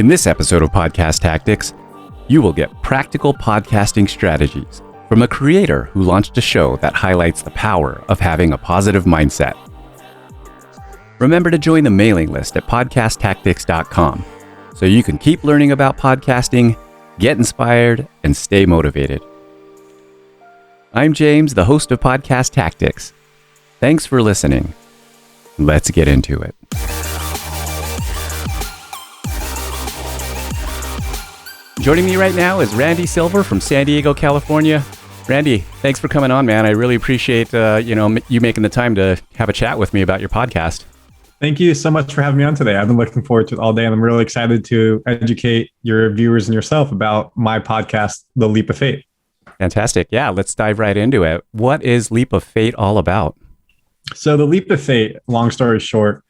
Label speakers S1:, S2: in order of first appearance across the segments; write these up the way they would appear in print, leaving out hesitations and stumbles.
S1: In this episode of Podcast Tactics, you will get practical podcasting strategies from a creator who launched a show that highlights the power of having a positive mindset. Remember to join the mailing list at podcasttactics.com so you can keep learning about podcasting, get inspired, and stay motivated. I'm James, the host of Podcast Tactics. Thanks for listening. Let's get into it. Joining me right now is Randy Silver from San Diego, California. Randy, thanks for coming on, man. I really appreciate you making the time to have a chat with me about your podcast.
S2: Thank you so much for having me on today. I've been looking forward to it all day, and I'm really excited to educate your viewers and yourself about my podcast, The Leap of Fate.
S1: Fantastic. Yeah, let's dive right into it. What is Leap of Fate all about?
S2: So The Leap of Fate, long story short,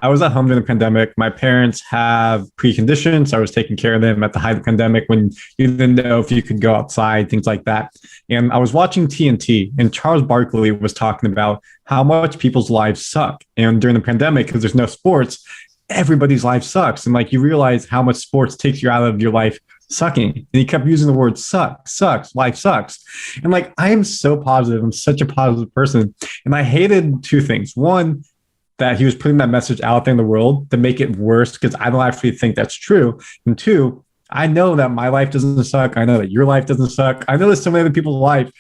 S2: I was at home during the pandemic. My parents have preconditions. So I was taking care of them at the height of the pandemic when you didn't know if you could go outside, things like that. And I was watching TNT, and Charles Barkley was talking about how much people's lives suck. And during the pandemic, because there's no sports, everybody's life sucks. And you realize how much sports takes you out of your life sucking. And he kept using the word sucks, life sucks. And I am so positive. I'm such a positive person. And I hated two things. One, that he was putting that message out there in the world to make it worse, because I don't actually think that's true. And two, I know that my life doesn't suck. I know that your life doesn't suck. I know that so many other people's life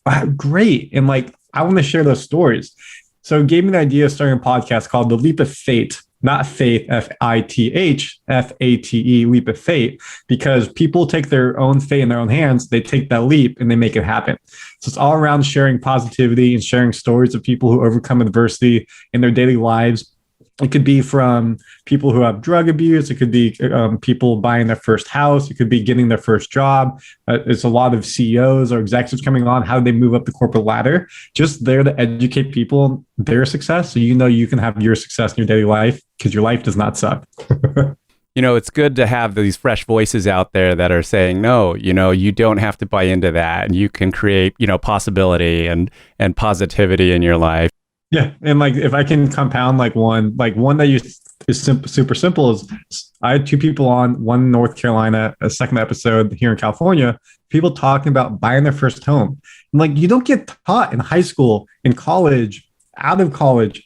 S2: are great. And I want to share those stories. So it gave me the idea of starting a podcast called The Leap of Fate, not faith, F-I-T-H, F-A-T-E, Leap of Fate, because people take their own fate in their own hands. They take that leap and they make it happen. So it's all around sharing positivity and sharing stories of people who overcome adversity in their daily lives. It could be from people who have drug abuse. It could be people buying their first house. It could be getting their first job. It's a lot of CEOs or executives coming on. How do they move up the corporate ladder? Just there to educate people on their success, so you can have your success in your daily life, because your life does not suck.
S1: It's good to have these fresh voices out there that are saying, no, you don't have to buy into that, and you can create, possibility and positivity in your life.
S2: Yeah. And if I can compound one that is super simple is, I had two people on, one in North Carolina, a second episode here in California, people talking about buying their first home. And you don't get taught in high school, in college, out of college,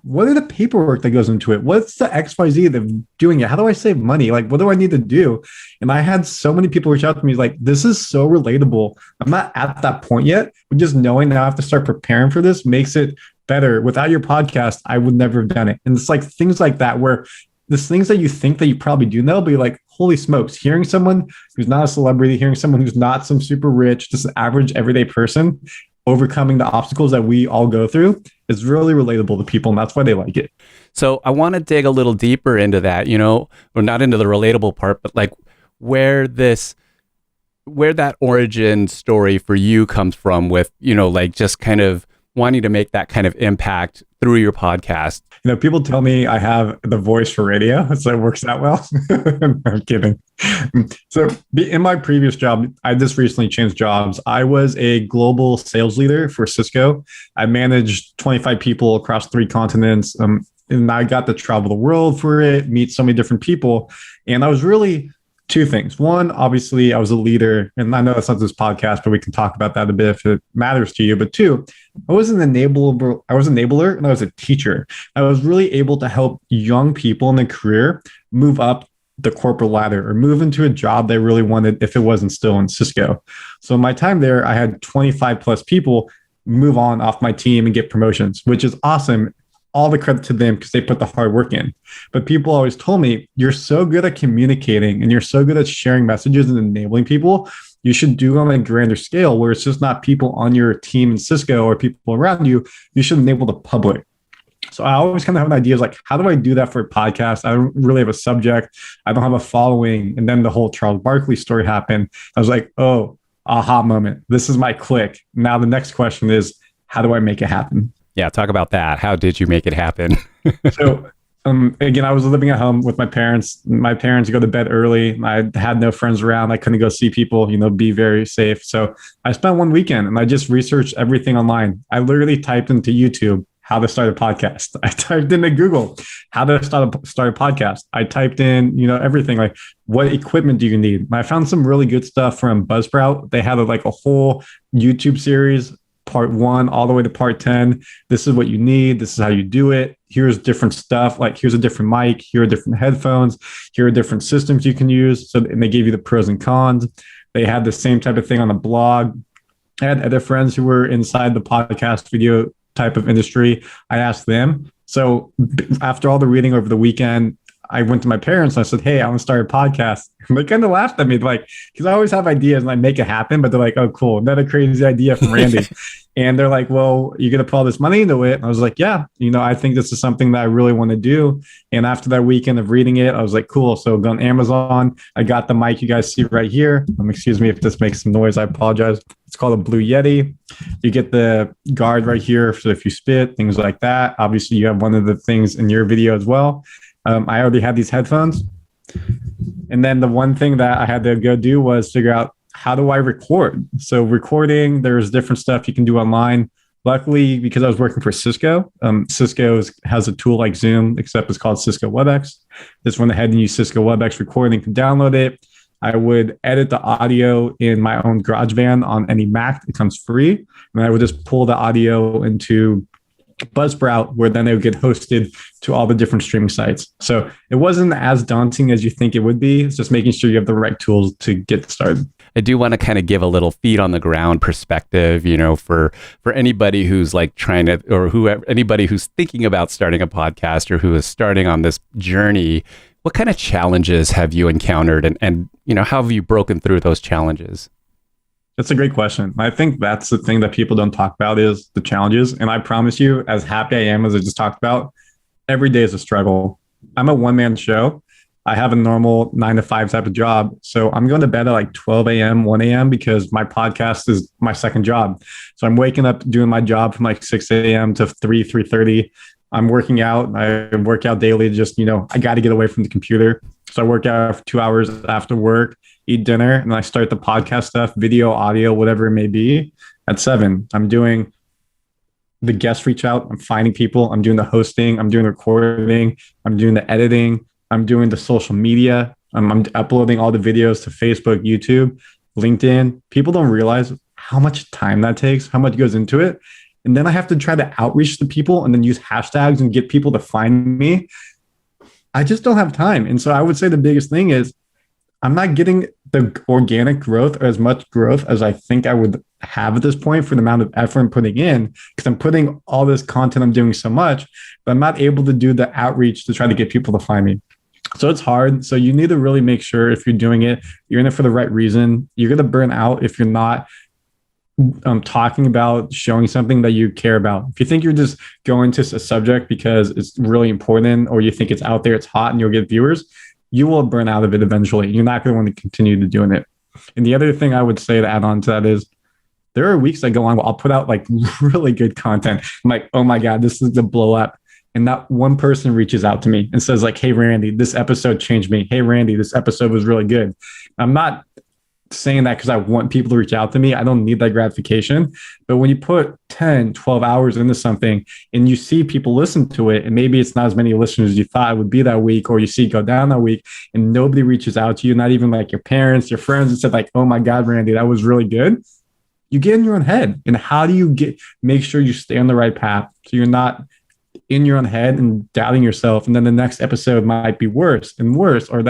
S2: what are the paperwork that goes into it? What's the XYZ of doing it? How do I save money? What do I need to do? And I had so many people reach out to me this is so relatable. I'm not at that point yet, but just knowing that I have to start preparing for this makes it better. Without your podcast, I would never have done it. And it's things like that, where there's things that you think that you probably do know, but you're holy smokes, hearing someone who's not a celebrity, hearing someone who's not some super rich, just an average everyday person overcoming the obstacles that we all go through is really relatable to people, and that's why they like it.
S1: So I want to dig a little deeper into that, or not into the relatable part, but where that origin story for you comes from with, just kind of wanting to make that kind of impact through your podcast.
S2: People tell me I have the voice for radio, so it works out well. I'm kidding. So in my previous job, I just recently changed jobs. I was a global sales leader for Cisco. I managed 25 people across 3 continents. And I got to travel the world for it, meet so many different people. And I was really two things. One, obviously, I was a leader, and I know that's not this podcast, but we can talk about that a bit if it matters to you. But two, I was an enabler, and I was a teacher. I was really able to help young people in their career move up the corporate ladder or move into a job they really wanted if it wasn't still in Cisco. So in my time there, I had 25 plus people move on off my team and get promotions, which is awesome. All the credit to them, because they put the hard work in. But people always told me, you're so good at communicating and you're so good at sharing messages and enabling people. You should do it on a grander scale, where it's just not people on your team in Cisco or people around you. You should enable the public. So I always kind of have an idea how do I do that for a podcast? I don't really have a subject. I don't have a following. And then the whole Charles Barkley story happened. I was oh, aha moment. This is my click. Now the next question is, how do I make it happen?
S1: Yeah, talk about that. How did you make it happen?
S2: So again, I was living at home with my parents. My parents go to bed early. I had no friends around. I couldn't go see people, be very safe. So I spent one weekend and I just researched everything online. I literally typed into YouTube, how to start a podcast. I typed into Google how to start a podcast. I typed in, everything like what equipment do you need? And I found some really good stuff from Buzzsprout. They had like a whole YouTube series, part 1 all the way to part 10. This is what you need. This is how you do it. Here's different stuff. Like here's a different mic. Here are different headphones. Here are different systems you can use. So, and they gave you the pros and cons. They had the same type of thing on the blog. I had other friends who were inside the podcast video type of industry. I asked them. So after all the reading over the weekend, I went to my parents and I said, hey, I want to start a podcast. And they kind of laughed at me, like, because I always have ideas and I make it happen, but they're like, oh, cool. Another crazy idea from Randy. And they're like, well, you're going to put all this money into it. And I was like, yeah, I think this is something that I really want to do. And after that weekend of reading it, I was like, cool. So go on Amazon. I got the mic you guys see right here. Excuse me if this makes some noise. I apologize. It's called a Blue Yeti. You get the guard right here. So if you spit, things like that. Obviously, you have one of the things in your video as well. I already had these headphones. And then the one thing that I had to go do was figure out, how do I record? So recording, there's different stuff you can do online. Luckily, because I was working for Cisco, Cisco has a tool like Zoom, except it's called Cisco WebEx. Just went ahead and used Cisco WebEx recording, can download it. I would edit the audio in my own GarageBand on any Mac. It comes free. And I would just pull the audio into Buzzsprout, where then it would get hosted to all the different streaming sites. So it wasn't as daunting as you think it would be. It's just making sure you have the right tools to get started.
S1: I do want to kind of give a little feet on the ground perspective, for anybody who's like trying to, or anybody who's thinking about starting a podcast or who is starting on this journey. What kind of challenges have you encountered, and how have you broken through those challenges?
S2: That's a great question. I think that's the thing that people don't talk about is the challenges. And I promise you, as happy I am as I just talked about, every day is a struggle. I'm a one-man show. I have a normal 9 to 5 type of job. So I'm going to bed at like 12 a.m., 1 a.m. because my podcast is my second job. So I'm waking up doing my job from like 6 a.m. to 3:30. I'm working out. I work out daily. Just, I got to get away from the computer. So I work out for 2 hours after work, eat dinner, and I start the podcast stuff, video, audio, whatever it may be, at 7. I'm doing the guest reach out. I'm finding people. I'm doing the hosting. I'm doing the recording. I'm doing the editing. I'm doing the social media. I'm uploading all the videos to Facebook, YouTube, LinkedIn. People don't realize how much time that takes, how much goes into it. And then I have to try to outreach to people and then use hashtags and get people to find me. I just don't have time. And so I would say the biggest thing is I'm not getting the organic growth or as much growth as I think I would have at this point for the amount of effort I'm putting in, because I'm putting all this content, I'm doing so much, but I'm not able to do the outreach to try to get people to find me. So it's hard. So you need to really make sure if you're doing it, you're in it for the right reason. You're going to burn out if you're not talking about showing something that you care about. If you think you're just going to a subject because it's really important, or you think it's out there, it's hot and you'll get viewers, you will burn out of it eventually. You're not going to want to continue to doing it. And the other thing I would say to add on to that is there are weeks that go on where I'll put out like really good content. I'm like, oh my God, this is the blow up. And that one person reaches out to me and says like, hey, Randy, this episode changed me. Hey, Randy, this episode was really good. I'm not saying that because I want people to reach out to me. I don't need that gratification. But when you put 10, 12 hours into something and you see people listen to it, and maybe it's not as many listeners as you thought it would be that week, or you see it go down that week and nobody reaches out to you, not even like your parents, your friends, and said like, oh my God, Randy, that was really good. You get in your own head. And how do you make sure you stay on the right path so you're not in your own head and doubting yourself, and then the next episode might be worse and worse, or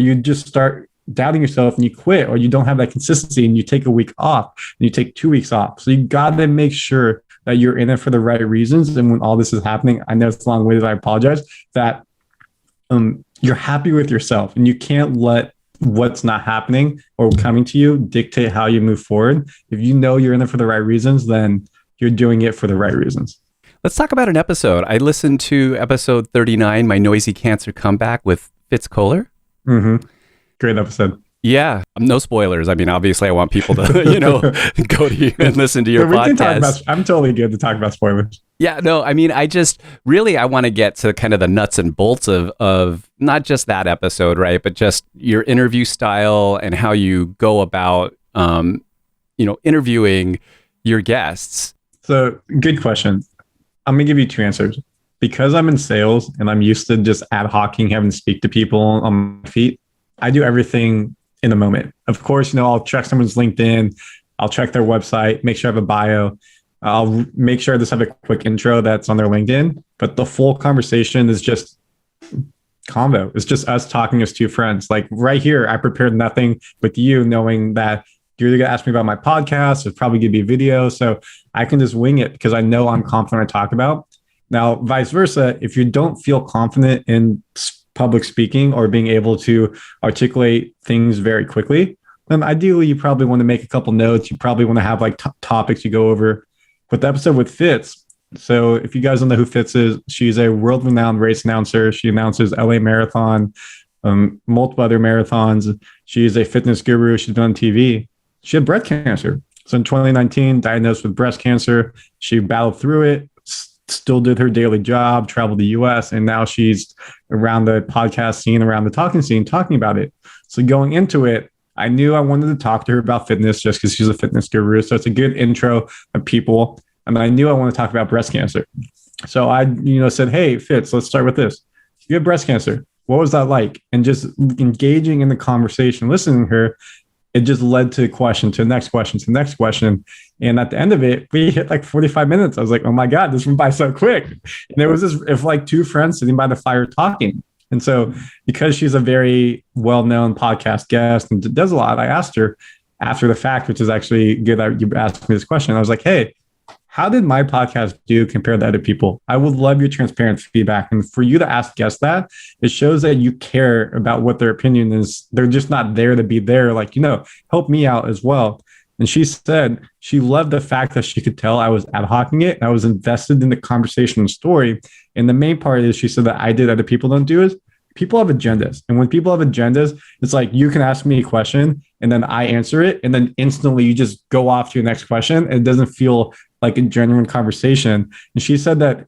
S2: you just start doubting yourself and you quit, or you don't have that consistency and you take a week off and you take 2 weeks off. So you got to make sure that you're in it for the right reasons. And when all this is happening, I know it's long-winded, I apologize, that you're happy with yourself, and you can't let what's not happening or coming to you dictate how you move forward. If you know you're in it for the right reasons, then you're doing it for the right reasons.
S1: Let's talk about an episode. I listened to episode 39, My Noisy Cancer Comeback with Fitz Kohler.
S2: Mm-hmm. Great episode.
S1: Yeah. No spoilers. I mean, obviously I want people to, go to you and listen to your podcast.
S2: I'm totally good to talk about spoilers.
S1: Yeah, no, I mean, I want to get to kind of the nuts and bolts of not just that episode, right? But just your interview style and how you go about, interviewing your guests.
S2: So good question. I'm gonna give you two answers. Because I'm in sales and I'm used to just ad hocing, having to speak to people on my feet, I do everything in the moment. Of course, I'll check someone's LinkedIn, I'll check their website, make sure I have a bio. I'll make sure I just have a quick intro that's on their LinkedIn, but the full conversation is just convo. It's just us talking as two friends. Like right here, I prepared nothing with you, knowing that you're going to ask me about my podcast. It's probably going to be video. So I can just wing it because I know I'm confident to talk about. Now, vice versa, if you don't feel confident in public speaking or being able to articulate things very quickly, then ideally you probably want to make a couple notes. You probably want to have like topics you go over. With the episode with Fitz, so if you guys don't know who Fitz is, she's a world-renowned race announcer. She announces LA Marathon, multiple other marathons. She is a fitness guru. She's been on TV. She had breast cancer. So in 2019, diagnosed with breast cancer. She battled through it, still did her daily job, traveled the US, and now she's around the podcast scene, around the talking scene, talking about it. So going into it, I knew I wanted to talk to her about fitness just because she's a fitness guru. So it's a good intro of people. And I knew I wanted to talk about breast cancer. So I, said, hey, Fitz, let's start with this. You have breast cancer. What was that like? And just engaging in the conversation, listening to her, it just led to question, to the next question, to the next question. And at the end of it, we hit like 45 minutes. I was like, oh my God, this went by so quick. And there was if like two friends sitting by the fire talking. And so because she's a very well-known podcast guest and does a lot, I asked her after the fact, which is actually good that you asked me this question. I was like, hey, how did my podcast do compared to other people? I would love your transparent feedback. And for you to ask guests that, it shows that you care about what their opinion is. They're just not there to be there. Like, help me out as well. And she said she loved the fact that she could tell I was ad hocing it. I was invested in the conversation and story. And the main part is she said that I did other people don't do is people have agendas. And when people have agendas, it's like you can ask me a question and then I answer it. And then instantly you just go off to your next question. It doesn't feel like a genuine conversation. And she said that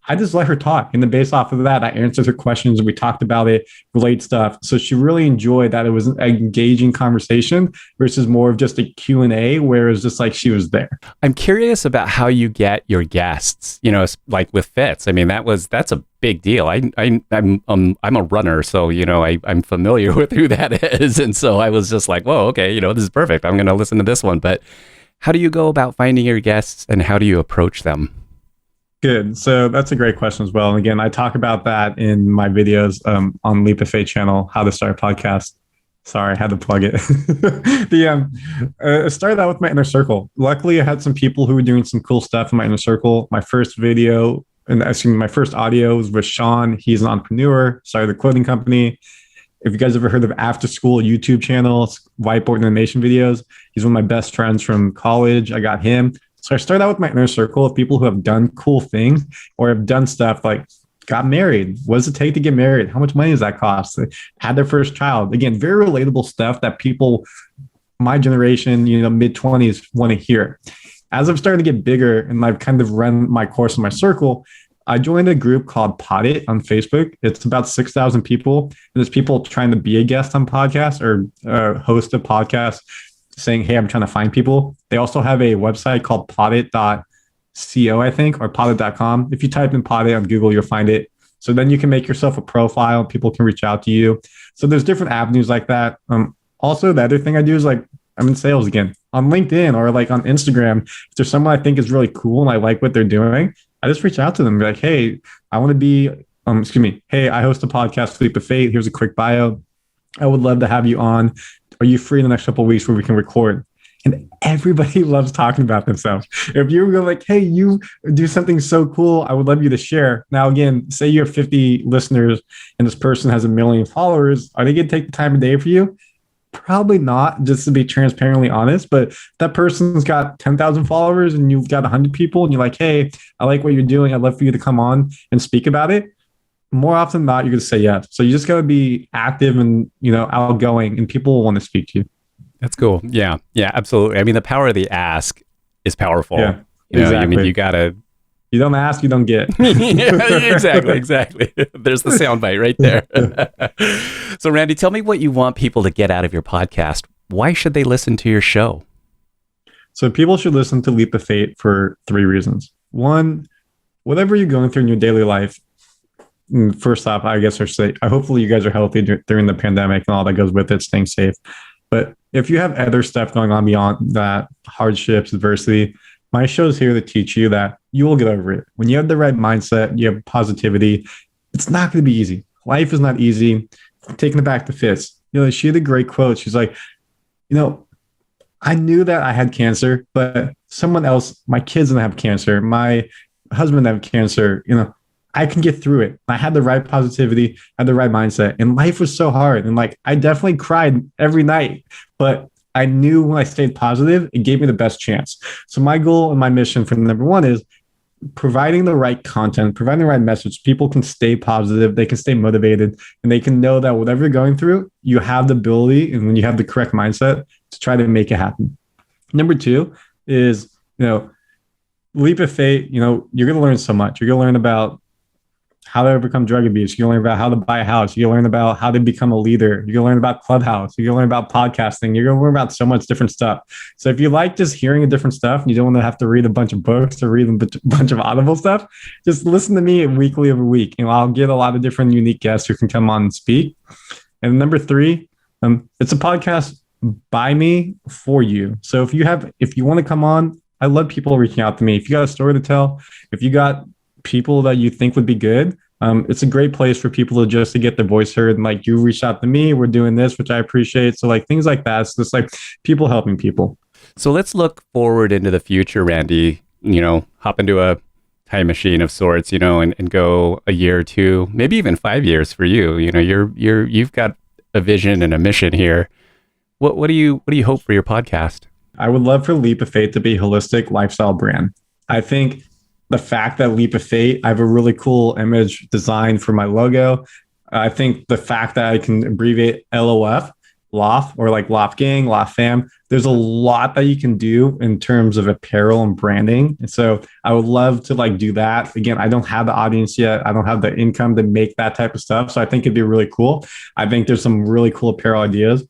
S2: I just let her talk. And then based off of that, I answered her questions and we talked about it, relate stuff. So she really enjoyed that it was an engaging conversation versus more of just a Q&A where it was just like she was there.
S1: I'm curious about how you get your guests, like with Fitz. I mean, that's a big deal. I'm a runner, so, I'm familiar with who that is. And so I was just like, whoa, okay, this is perfect. I'm going to listen to this one. But how do you go about finding your guests and how do you approach them?
S2: Good. So that's a great question as well. And again, I talk about that in my videos on Leap of Faith channel, how to start a podcast. Sorry, I had to plug it. I started out with my inner circle. Luckily, I had some people who were doing some cool stuff in my inner circle. My first video, my first audio was with Sean. He's an entrepreneur, started a clothing company. If you guys ever heard of After School YouTube channel, it's whiteboard animation videos. He's one of my best friends from college. I got him. So I started out with my inner circle of people who have done cool things or have done stuff like got married. What does it take to get married? How much money does that cost? They had their first child. Again, very relatable stuff that people, my generation, mid-20s want to hear. As I've started to get bigger and I've kind of run my course in my circle, I joined a group called Pod It on Facebook. It's about 6,000 people. And there's people trying to be a guest on podcasts or host a podcast saying, hey, I'm trying to find people. They also have a website called podit.co, I think, or podit.com. If you type in Pod It on Google, you'll find it. So then you can make yourself a profile and people can reach out to you. So there's different avenues like that. Also, the other thing I do is like, I'm in sales again on LinkedIn or like on Instagram. If there's someone I think is really cool and I like what they're doing, I just reach out to them and be like, hey, I want to be, hey, I host a podcast, Leap of Faith. Here's a quick bio. I would love to have you on. Are you free in the next couple of weeks where we can record? And everybody loves talking about themselves. If you go like, hey, you do something so cool, I would love you to share. Now, again, say you have 50 listeners and this person has 1 million followers. Are they going to take the time of day for you? Probably not, just to be transparently honest. But that person's got 10,000 followers and you've got 100 people and you're like, hey, I like what you're doing. I'd love for you to come on and speak about it. More often than not, you're going to say yes. So you just got to be active and, outgoing, and people will want to speak to you.
S1: That's cool. Yeah. Yeah, absolutely. I mean, the power of the ask is powerful.
S2: Yeah, exactly.
S1: You got to.
S2: You don't ask, you don't get.
S1: Yeah, exactly. There's the soundbite right there. So, Randy, tell me what you want people to get out of your podcast. Why should they listen to your show?
S2: So people should listen to Leap of Faith for 3 reasons. One, whatever you're going through in your daily life, first off, I guess I should say, hopefully you guys are healthy during the pandemic and all that goes with it, staying safe. But if you have other stuff going on beyond that, hardships, adversity, my show is here to teach you that you will get over it. When you have the right mindset, you have positivity, it's not going to be easy. Life is not easy. Taking it back to Fitz, she had a great quote. She's like, I knew that I had cancer, but someone else, my kids didn't have cancer. My husband didn't have cancer. I can get through it. I had the right positivity, had the right mindset, and life was so hard. And I definitely cried every night, but I knew when I stayed positive, it gave me the best chance. So my goal and my mission for number one is providing the right content, providing the right message. People can stay positive, they can stay motivated, and they can know that whatever you're going through, you have the ability, and when you have the correct mindset, to try to make it happen. Number two is, leap of faith. You're going to learn so much. You're going to learn about how to overcome drug abuse. You're going to learn about how to buy a house. You're going to learn about how to become a leader. You're going to learn about Clubhouse. You're going to learn about podcasting. You're going to learn about so much different stuff. So if you like just hearing a different stuff and you don't want to have to read a bunch of books or read a bunch of Audible stuff, just listen to me weekly every week. I'll get a lot of different unique guests who can come on and speak. And number three, it's a podcast by me for you. So if you want to come on, I love people reaching out to me. If you got a story to tell, if you got people that you think would be good, it's a great place for people to get their voice heard. And you reached out to me, we're doing this, which I appreciate. So things like that. It's just people helping people.
S1: So let's look forward into the future, Randy. Hop into a time machine of sorts, and go a year or two, maybe even 5 years for you. You've got a vision and a mission here. What do you hope for your podcast?
S2: I would love for Leap of Faith to be a holistic lifestyle brand. I think the fact that Leap of Faith, I have a really cool image design for my logo. I think the fact that I can abbreviate LOF, LOF, or LOF Gang, LOF Fam, there's a lot that you can do in terms of apparel and branding. And so I would love to do that. Again, I don't have the audience yet. I don't have the income to make that type of stuff. So I think it'd be really cool. I think there's some really cool apparel ideas.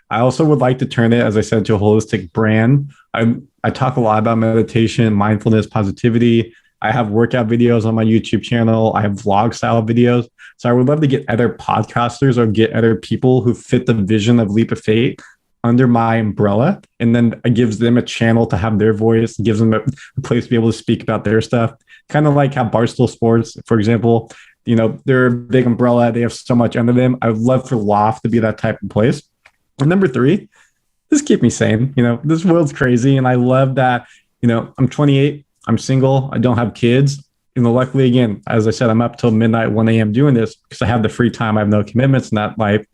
S2: I also would like to turn it, as I said, to a holistic brand. I talk a lot about meditation, mindfulness, positivity. I have workout videos on my YouTube channel. I have vlog style videos. So I would love to get other podcasters or get other people who fit the vision of Leap of Faith under my umbrella. And then it gives them a channel to have their voice, gives them a place to be able to speak about their stuff. Kind of like how Barstool Sports, for example, they're a big umbrella. They have so much under them. I would love for Loft to be that type of place. And number three, just keep me sane. This world's crazy. And I love that, I'm 28, I'm single, I don't have kids. Luckily, again, as I said, I'm up till midnight, 1 a.m. doing this because I have the free time. I have no commitments in that life.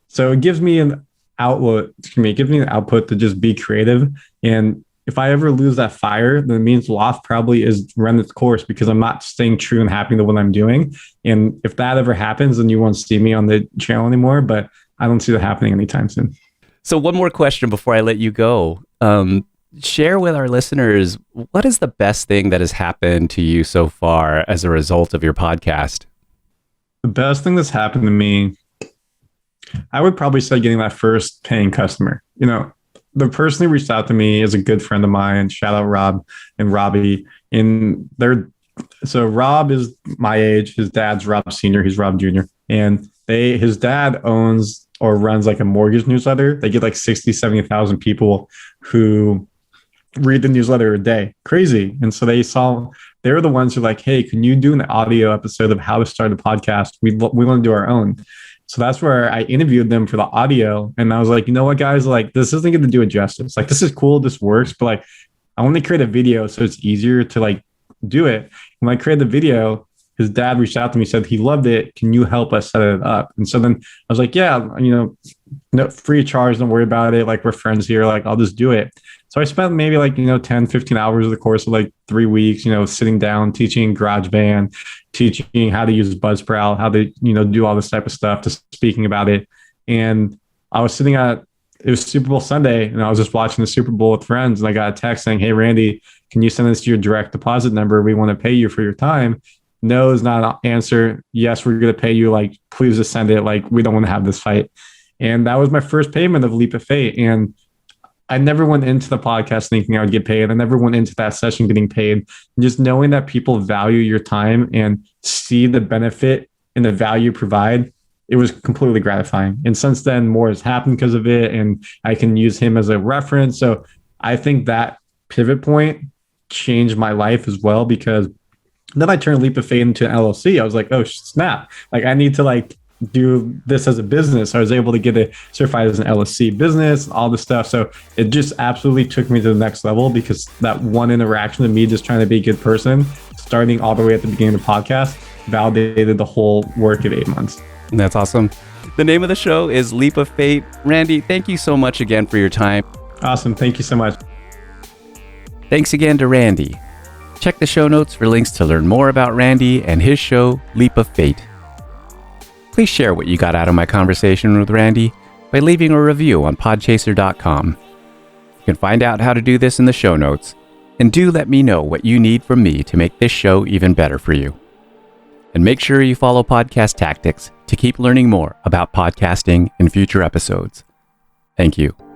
S2: So it gives me an outlet, it gives me an output to just be creative. And if I ever lose that fire, then it means Loft probably is run its course because I'm not staying true and happy to what I'm doing. And if that ever happens, then you won't see me on the channel anymore. But I don't see that happening anytime soon.
S1: So one more question before I let you go. Share with our listeners, what is the best thing that has happened to you so far as a result of your podcast?
S2: The best thing that's happened to me, I would probably say getting that first paying customer. The person who reached out to me is a good friend of mine. Shout out Rob and Robbie. So Rob is my age. His dad's Rob Sr. He's Rob Jr. And his dad owns or runs a mortgage newsletter. They get 60, 70,000 people who read the newsletter a day. Crazy. And so they're the ones who are hey, can you do an audio episode of how to start a podcast? We want to do our own. So that's where I interviewed them for the audio. And I was you know what, guys, this isn't going to do it justice. This is cool. This works. But I want to create a video so it's easier to do it. When I created the video, his dad reached out to me, said he loved it. Can you help us set it up? And so then I was yeah, no, free of charge. Don't worry about it. We're friends here. I'll just do it. So I spent maybe 10, 15 hours over the course of 3 weeks, sitting down, teaching GarageBand, teaching how to use Buzzsprout, how to, do all this type of stuff, just speaking about it. And I was it was Super Bowl Sunday, and I was just watching the Super Bowl with friends. And I got a text saying, hey, Randy, can you send us your direct deposit number? We want to pay you for your time. No is not an answer. Yes, we're going to pay you. Please just send it. We don't want to have this fight. And that was my first payment of Leap of Faith. And I never went into the podcast thinking I would get paid. I never went into that session getting paid. And just knowing that people value your time and see the benefit and the value you provide, it was completely gratifying. And since then, more has happened because of it. And I can use him as a reference. So I think that pivot point changed my life as well, because then I turned Leap of Faith into an LLC. I was like, oh snap. Like I need to like do this as a business. I was able to get it certified as an LLC business, all this stuff. So it just absolutely took me to the next level, because that one interaction of me just trying to be a good person, starting all the way at the beginning of the podcast, validated the whole work of 8 months.
S1: That's awesome. The name of the show is Leap of Faith. Randy, thank you so much again for your time.
S2: Awesome. Thank you so much.
S1: Thanks again to Randy. Check the show notes for links to learn more about Randy and his show, Leap of Faith. Please share what you got out of my conversation with Randy by leaving a review on podchaser.com. You can find out how to do this in the show notes, and do let me know what you need from me to make this show even better for you. And make sure you follow Podcast Tactics to keep learning more about podcasting in future episodes. Thank you.